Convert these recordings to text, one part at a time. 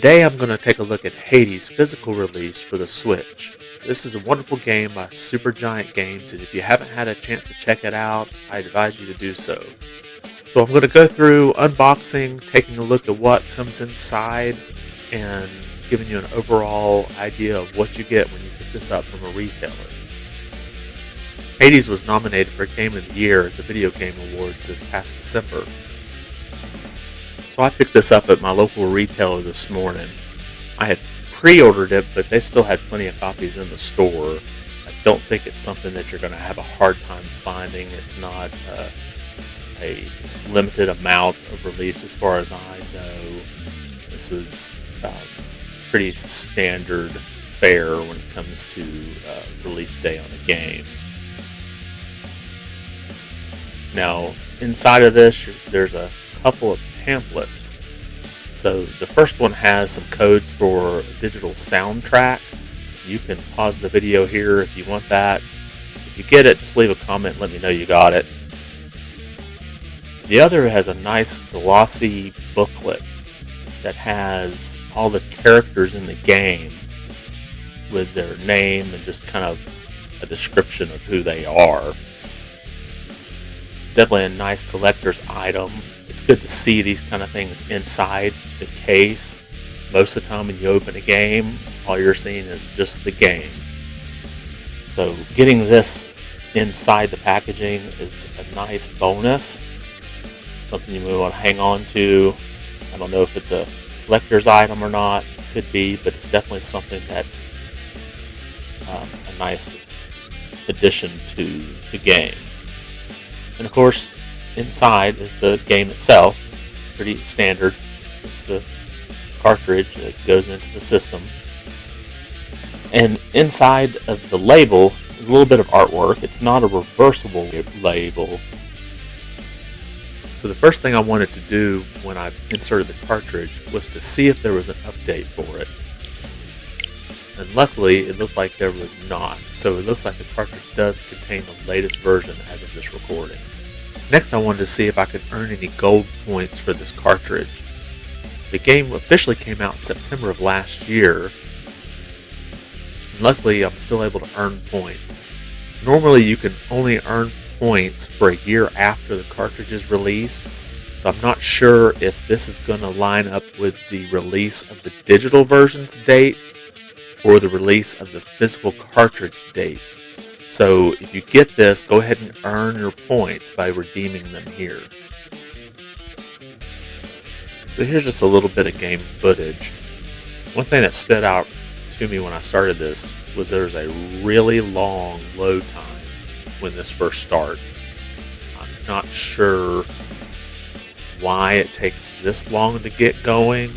Today I'm going to take a look at Hades' physical release for the Switch. This is a wonderful game by Supergiant Games, and if you haven't had a chance to check it out, I advise you to do so. So I'm going to go through unboxing, taking a look at what comes inside, and giving you an overall idea of what you get when you pick this up from a retailer. Hades was nominated for Game of the Year at the Video Game Awards this past December. So I picked this up at my local retailer this morning. I had pre-ordered it, but they still had plenty of copies in the store. I don't think it's something that you're going to have a hard time finding. It's not a limited amount of release as far as I know. This was pretty standard fare when it comes to release day on a game. Now, inside of this, there's a couple of pamphlets. So the first one has some codes for a digital soundtrack. You can pause the video here if you want that. If you get it, just leave a comment, let me know you got it. The other has a nice glossy booklet that has all the characters in the game with their name and just kind of a description of who they are. It's definitely a nice collector's item. It's good to see these kind of things inside the case. Most of the time when you open a game, all you're seeing is just the game. So getting this inside the packaging is a nice bonus. Something you may want to hang on to. I don't know if it's a collector's item or not. Could be, but it's definitely something that's a nice addition to the game. And of course, inside is the game itself, pretty standard, just the cartridge that goes into the system. And inside of the label is a little bit of artwork. It's not a reversible label. So the first thing I wanted to do when I inserted the cartridge was to see if there was an update for it. And luckily, it looked like there was not. So it looks like the cartridge does contain the latest version as of this recording. Next, I wanted to see if I could earn any gold points for this cartridge. The game officially came out in September of last year. And luckily, I'm still able to earn points. Normally, you can only earn points for a year after the cartridge's release. So I'm not sure if this is going to line up with the release of the digital version's date or the release of the physical cartridge date. So if you get this, go ahead and earn your points by redeeming them here. So here's just a little bit of game footage. One thing that stood out to me when I started this was there's a really long load time when this first starts. I'm not sure why it takes this long to get going,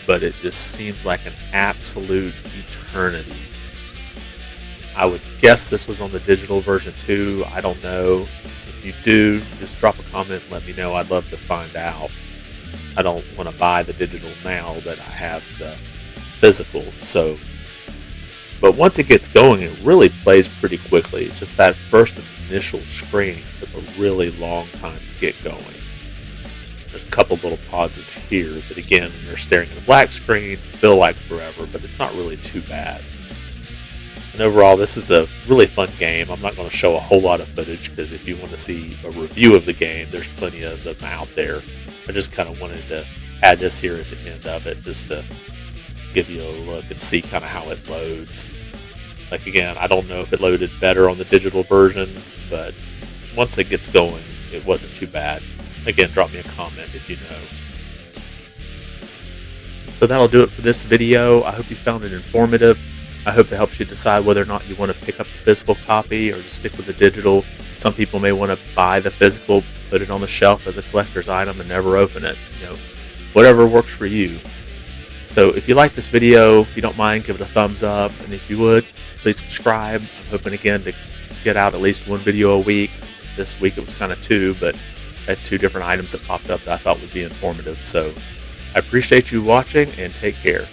but it just seems like an absolute eternity. I would guess this was on the digital version too. I don't know. If you do, just drop a comment and let me know. I'd love to find out. I don't want to buy the digital now that I have the physical. But once it gets going, it really plays pretty quickly. It's just that first initial screen took a really long time to get going. There's a couple little pauses here, but again, when you're staring at a black screen, feel like forever, but it's not really too bad. And overall, this is a really fun game. I'm not going to show a whole lot of footage because if you want to see a review of the game, there's plenty of them out there. I just kind of wanted to add this here at the end of it just to give you a look and see kind of how it loads. Like again, I don't know if it loaded better on the digital version, but once it gets going, it wasn't too bad. Again, drop me a comment if you know. So that'll do it for this video. I hope you found it informative. I hope it helps you decide whether or not you want to pick up the physical copy or just stick with the digital. Some people may want to buy the physical, put it on the shelf as a collector's item and never open it. Whatever works for you. So if you like this video, if you don't mind, give it a thumbs up. And if you would, please subscribe. I'm hoping again to get out at least one video a week. This week it was kind of two, but I had two different items that popped up that I thought would be informative. So I appreciate you watching and take care.